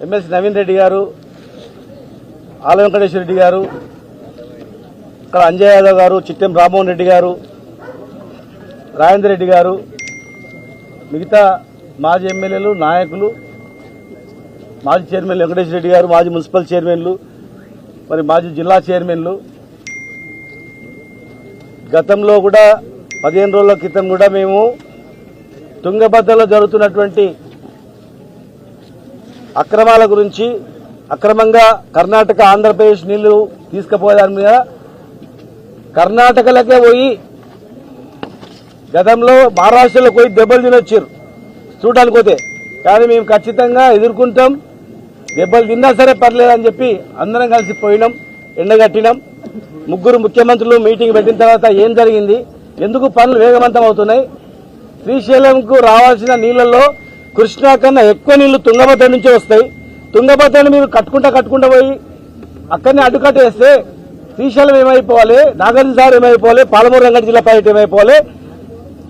MLC Naveen Reddy గారు, ఆల వెంకటేశ్వర రెడ్డి గారు, ఇక్కడ అంజయ్ యాదవ్ గారు, చిట్టెం రామ్మోహన్ రెడ్డి గారు, రాజేందర్ రెడ్డి గారు, మిగతా మాజీ ఎమ్మెల్యేలు, నాయకులు, మాజీ చైర్మన్ వెంకటేశ్వర రెడ్డి గారు, మాజీ మున్సిపల్ చైర్మన్లు, మరి మాజీ జిల్లా చైర్మన్లు, గతంలో కూడా 15 రోజుల క్రితం కూడా మేము తుంగభద్రలో జరుగుతున్నటువంటి అక్రమాల గురించి, అక్రమంగా కర్ణాటక ఆంధ్రప్రదేశ్ నీళ్లు తీసుకుపోయేదాని మీద కర్ణాటకలకే పోయి గతంలో మహారాష్ట్రలో పోయి దెబ్బలు తినొచ్చారు చూడడానికి పోతే. కానీ మేము ఖచ్చితంగా ఎదుర్కొంటాం, దెబ్బలు తిన్నా సరే పర్లేదని చెప్పి అందరం కలిసి పోయినాం, ఎండగట్టినాం. 3 ముఖ్యమంత్రులు మీటింగ్ పెట్టిన తర్వాత ఏం జరిగింది, ఎందుకు పనులు వేగవంతం అవుతున్నాయి, శ్రీశైలంకు రావాల్సిన నీళ్లలో కృష్ణా కన్నా ఎక్కువ నీళ్లు తుంగభద్ర నుంచే వస్తాయి. తుంగభద్రను మీరు కట్టుకుంటా పోయి అక్కడనే అడ్డుకట్టేస్తే శ్రీశైలం ఏమైపోవాలి, నాగార్జునసాగర్ ఏమైపోవాలి, పాలమూరు రంగారెడ్డి జిల్లా ప్రాజెక్టు ఏమైపోవాలి,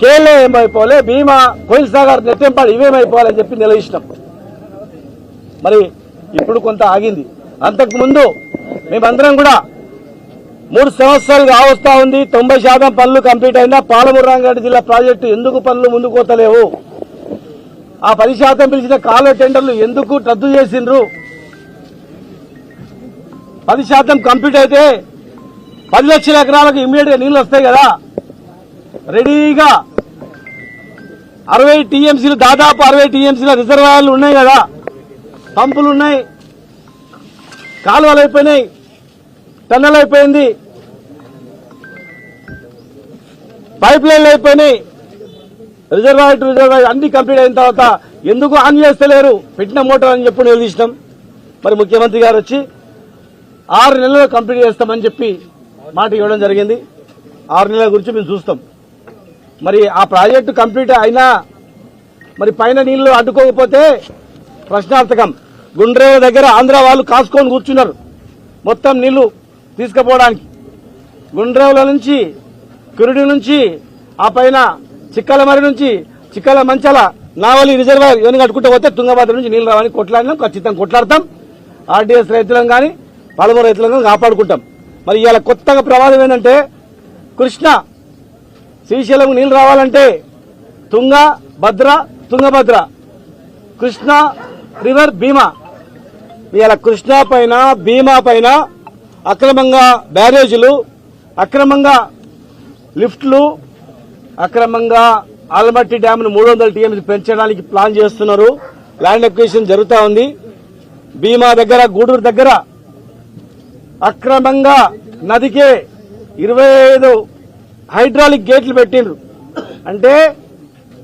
కేరళ ఏమైపోవాలి, భీమా, కోయిల్ సాగర్, నెట్టెంపాడు ఇవేమైపోవాలని చెప్పి నిలదీసినాం. మరి ఇప్పుడు కొంత ఆగింది. అంతకుముందు మేమందరం కూడా 3 సంవత్సరాలుగా వస్తా ఉంది, 90% పనులు కంప్లీట్ అయినా పాలమూరు రంగారెడ్డి జిల్లా ప్రాజెక్టు ఎందుకు పనులు ముందుకు పోతలేవు, ఆ 10% పిలిచిన కాలువ టెండర్లు ఎందుకు రద్దు చేసిండ్రు, 10% కంప్లీట్ అయితే 10 లక్షల ఎకరాలకు ఇమ్మీడియట్ గా నీళ్లు వస్తాయి కదా, రెడీగా 60 టీఎంసీలు, దాదాపు 60 టీఎంసీల రిజర్వాయర్లు ఉన్నాయి కదా, పంపులు ఉన్నాయి, కాలువలు అయిపోయినాయి, టన్నెల్ అయిపోయింది, పైప్ లైన్లు అయిపోయినాయి, రిజర్వాయర్ టు రిజర్వాయర్ అన్ని కంప్లీట్ అయిన తర్వాత ఎందుకు ఆన్ చేస్తలేరు, పెట్టిన మోటార్ అని చెప్పి నిలదీసినాం. మరి ముఖ్యమంత్రి గారు వచ్చి 6 నెలల్లో కంప్లీట్ చేస్తామని చెప్పి మాట ఇవ్వడం జరిగింది. 6 నెలల గురించి మేము చూస్తాం. మరి ఆ ప్రాజెక్టు కంప్లీట్ అయినా మరి పైన నీళ్లు అడ్డుకోకపోతే ప్రశ్నార్థకం. గుండ్రేవ దగ్గర ఆంధ్ర వాళ్ళు కాసుకొని కూర్చున్నారు మొత్తం నీళ్లు తీసుకుపోవడానికి. గుండ్రేవుల నుంచి, కురుడి నుంచి, ఆ పైన చిక్కలమరి నుంచి, చిక్కల మంచాల, నావలి రిజర్వాయర్ ఇవన్నీ కట్టుకుంటూ పోతే తుంగభద్ర నుంచి నీళ్లు రావని కొట్లాడినాం, ఖచ్చితంగా కొట్లాడతాం. ఆర్డీఎస్ రైతులను కానీ పాలమూరు రైతులను కానీ కాపాడుకుంటాం. మరి ఇవాళ కొత్తగా ప్రమాదం ఏంటంటే కృష్ణ శ్రీశైలం నీళ్లు రావాలంటే తుంగభద్ర, కృష్ణా రివర్, భీమా. ఇవాళ కృష్ణా పైన, భీమా పైన అక్రమంగా బ్యారేజీలు, అక్రమంగా లిఫ్ట్లు, అక్రమంగా ఆల్మట్టి డ్యామ్ను 300 టీఎంసీ పెంచడానికి ప్లాన్ చేస్తున్నారు. ల్యాండ్ అక్విజిషన్ జరుగుతూ ఉంది. భీమా దగ్గర, గూడూరు దగ్గర అక్రమంగా నదికే 25 హైడ్రాలిక్ గేట్లు పెట్టిండ్రు. అంటే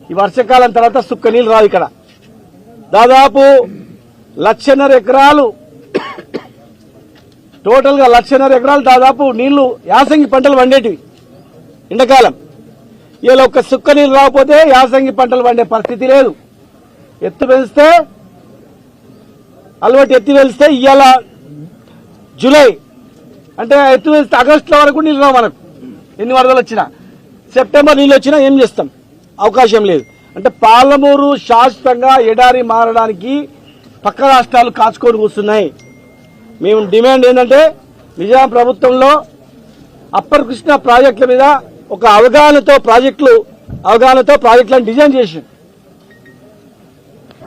ఈ వర్షాకాలం తర్వాత సుక్క నీళ్లు రావు. ఇక్కడ దాదాపు 1,50,000 ఎకరాలు, టోటల్ గా 1,50,000 ఎకరాలు దాదాపు నీళ్లు యాసంగి పంటలు పండేటివి ఎండాకాలం. ఇలా ఒక్క సుక్క నీళ్లు రాకపోతే యాసంగి పంటలు పండే పరిస్థితి లేదు. ఎత్తు పెంచితే అలవాటు ఎత్తి వెలిస్తే ఇవాళ జూలై అంటే ఎత్తు వెలిస్తే ఆగస్టులో వరకు నీళ్లు రావు మనకు. ఎన్ని వరదలు వచ్చినా, సెప్టెంబర్ నీళ్ళు వచ్చినా ఏం చేస్తాం, అవకాశం లేదు. అంటే పాలమూరు శాశ్వతంగా ఎడారి మారడానికి పక్క రాష్ట్రాలు కాచుకొని కూర్చున్నాయి. మేము డిమాండ్ ఏంటంటే నిజాం ప్రభుత్వంలో అప్పర్ కృష్ణ ప్రాజెక్టుల మీద ఒక అవగాహనతో ప్రాజెక్టులను డిజైన్ చేసి,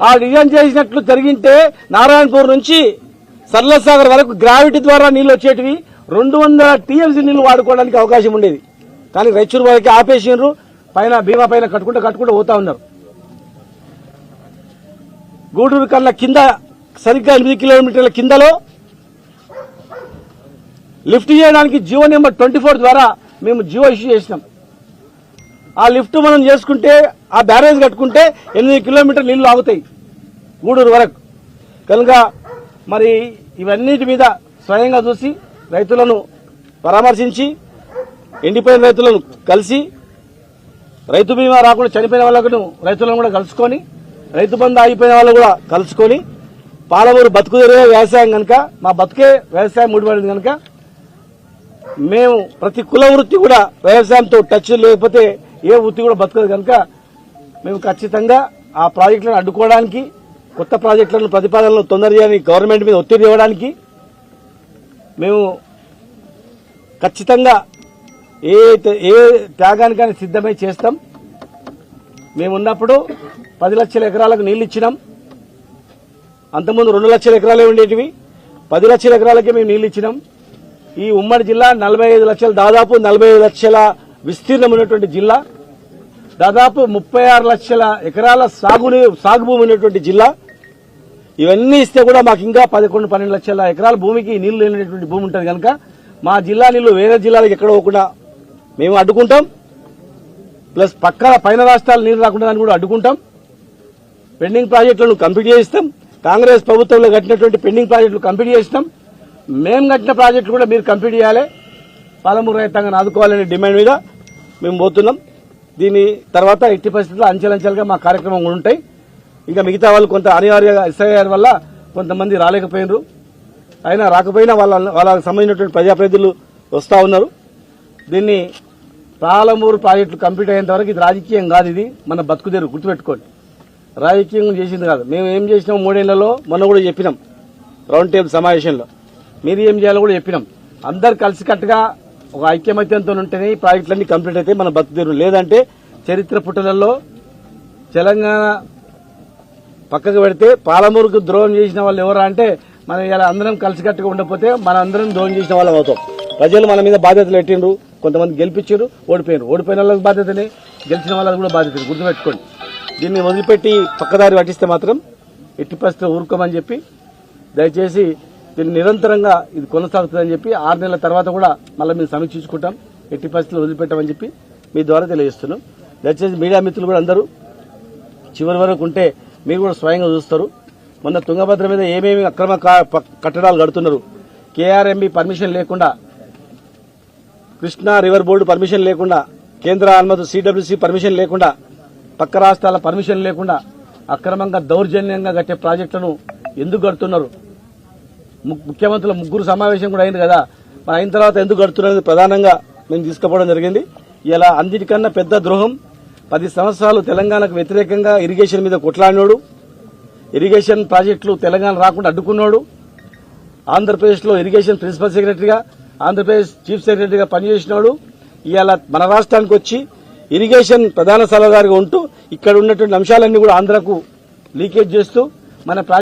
ఆ డిజైన్ చేసినట్లు జరిగింటే నారాయణపూర్ నుంచి సర్లసాగర్ వరకు గ్రావిటీ ద్వారా నీళ్లు వచ్చేటివి 200 టీఎంసీ నీళ్లు వాడుకోవడానికి అవకాశం ఉండేది. కానీ రైచూరు వరకు ఆపేసినారు, పైన భీమా పైన కట్టుకుంటూ పోతా ఉన్నారు. గూడూరు కన్నా కింద సరిగ్గా 8 కిలోమీటర్ల కిందలో లిఫ్ట్ చేయడానికి జియో నెంబర్ 24 ద్వారా మేము జియో ఇష్యూ చేసినాం. ఆ లిఫ్ట్ మనం చేసుకుంటే, ఆ బ్యారేజ్ కట్టుకుంటే 8 కిలోమీటర్ల నీళ్లు ఆగుతాయి గూడూరు వరకు. కనుక మరి ఇవన్నిటి మీద స్వయంగా చూసి రైతులను పరామర్శించి, ఎండిపోయిన రైతులను కలిసి, రైతు బీమా రాకుండా చనిపోయిన వాళ్ళకు రైతులను కూడా కలుసుకొని, రైతు బంధు ఆగిపోయిన వాళ్ళు కూడా కలుసుకొని, పాలమూరు బతుకు వ్యవసాయం కనుక, మా బతుకే వ్యవసాయం ముడిపడింది కనుక మేము ప్రతి కుల వృత్తి కూడా వ్యవసాయంతో టచ్ లేకపోతే ఏ వృత్తి కూడా బతకదు కనుక మేము ఖచ్చితంగా ఆ ప్రాజెక్టులను అడ్డుకోవడానికి కొత్త ప్రాజెక్టులను ప్రతిపాదనలు తొందరగా గవర్నమెంట్ మీద ఒత్తిడి ఇవ్వడానికి మేము ఖచ్చితంగా ఏ త్యాగానికైనా సిద్ధమై చేస్తాం. మేమున్నప్పుడు 10 లక్షల ఎకరాలకు నీళ్లు ఇచ్చినాం. అంతకుముందు 2 లక్షల ఎకరాలే ఉండేటివి, 10 లక్షల ఎకరాలకే మేము నీళ్లు ఇచ్చినాం. ఈ ఉమ్మడి జిల్లా 45 లక్షలు, దాదాపు 45 లక్షల విస్తీర్ణం ఉన్నటువంటి జిల్లా, దాదాపు 36 లక్షల ఎకరాల సాగు భూమి ఉన్నటువంటి జిల్లా. ఇవన్నీ ఇస్తే కూడా మాకు ఇంకా 11-12 లక్షల ఎకరాల భూమికి నీళ్లు లేనటువంటి భూమి ఉంటుంది కనుక మా జిల్లా నీళ్లు వేరే జిల్లాలకు ఎక్కడ పోకుండా మేము అడ్డుకుంటాం. ప్లస్ పైన రాష్ట్రాలు నీళ్లు రాకుండా కూడా అడ్డుకుంటాం. పెండింగ్ ప్రాజెక్టులను కంప్లీట్ చేయిస్తాం. కాంగ్రెస్ ప్రభుత్వంలో కట్టినటువంటి పెండింగ్ ప్రాజెక్టులు కంప్లీట్ చేసినాం. మేము కట్టిన ప్రాజెక్టులు కూడా మీరు కంప్లీట్ చేయాలి, పాలమూరు రైతాంగాన్ని ఆదుకోవాలనే డిమాండ్ మీద మేము పోతున్నాం. దీని తర్వాత ఎట్టి పరిస్థితుల్లో అంచెలంచెలుగా మా కార్యక్రమం కూడా ఉంటాయి. ఇంకా మిగతా వాళ్ళు కొంత అనివార్య ఎస్ఐఆర్ వల్ల కొంతమంది రాలేకపోయినారు. అయినా రాకపోయినా వాళ్ళకి సంబంధించినటువంటి ప్రజాప్రతినిధులు వస్తూ ఉన్నారు. దీన్ని పాలమూరు ప్రాజెక్టులు కంప్లీట్ అయ్యేంత వరకు ఇది రాజకీయం కాదు, ఇది మన బతుకుదేరు, గుర్తుపెట్టుకోండి. రాజకీయం చేసింది కాదు. మేము ఏం చేసినాం 3 ఏళ్లలో మొన్న కూడా చెప్పినాం రౌండ్ టేబుల్ సమావేశంలో, మీరు ఏం చేయాలో కూడా చెప్పినాం. అందరు కలిసికట్టుగా ఒక ఐక్యమత్యంతో ఉంటేనే ఈ ప్రాజెక్టులన్నీ కంప్లీట్ అయితే మన బతుకుదేరు. లేదంటే చరిత్ర పుటలలో తెలంగాణ పక్కకు పెడితే పాలమూరుకు ద్రోహం చేసిన వాళ్ళు ఎవరా అంటే మనం ఇలా అందరం కలిసికట్టుగా ఉండకపోతే మన అందరం ద్రోహం చేసిన వాళ్ళం అవుతాం. ప్రజలు మన మీద బాధ్యతలు పెట్టిండ్రు, కొంతమంది గెలిపించారు, ఓడిపోయారు. ఓడిపోయిన వాళ్ళకి బాధ్యతనే, గెలిచిన వాళ్ళకి కూడా బాధ్యత, గుర్తుపెట్టుకోండి. దీన్ని వదిలిపెట్టి పక్కదారి పట్టిస్తే మాత్రం ఎట్టి పరిస్థితుల్లో ఊరుకోమని చెప్పి దయచేసి దీన్ని నిరంతరంగా ఇది కొనసాగుతుందని చెప్పి 6 నెలల తర్వాత కూడా మళ్ళీ మేము సమీక్షించుకుంటాం. ఎట్టి పరిస్థితులు వదిలిపెట్టామని చెప్పి మీ ద్వారా తెలియజేస్తున్నాం. దయచేసి మీడియా మిత్రులు కూడా అందరూ చివరి వరకు ఉంటే మీరు కూడా స్వయంగా చూస్తారు. మొన్న తుంగభద్ర మీద ఏమేమి అక్రమ కట్టడాలు కడుతున్నారు, కేఆర్ఎంబి పర్మిషన్ లేకుండా, కృష్ణా రివర్ బోర్డు పర్మిషన్ లేకుండా, కేంద్ర అనుమతి సిడబ్ల్యూసీ పర్మిషన్ లేకుండా, పక్క రాష్ట్రాల పర్మిషన్ లేకుండా అక్రమంగా దౌర్జన్యంగా కట్టే ప్రాజెక్టులను ఎందుకు కడుతున్నారు? ముఖ్యమంత్రుల 3 సమావేశం కూడా అయింది కదా, మరి అయిన తర్వాత ఎందుకు కడుతున్నది ప్రధానంగా మేము తీసుకుపోవడం జరిగింది. ఇలా అన్నిటికన్నా పెద్ద ద్రోహం, 10 సంవత్సరాలు తెలంగాణకు వ్యతిరేకంగా ఇరిగేషన్ మీద కొట్లాడినోడు, ఇరిగేషన్ ప్రాజెక్టులు తెలంగాణ రాకుండా అడ్డుకున్నాడు, ఆంధ్రప్రదేశ్లో ఇరిగేషన్ ప్రిన్సిపల్ సెక్రటరీగా, ఆంధ్రప్రదేశ్ చీఫ్ సెక్రటరీగా పనిచేసినాడు. ఇవాళ మన రాష్ట్రానికి వచ్చి ఇరిగేషన్ ప్రధాన సలహాదారుగా ఉంటూ ఇక్కడ ఉన్నటువంటి అంశాలన్నీ కూడా ఆంధ్రకు లీకేజ్ చేస్తూ మన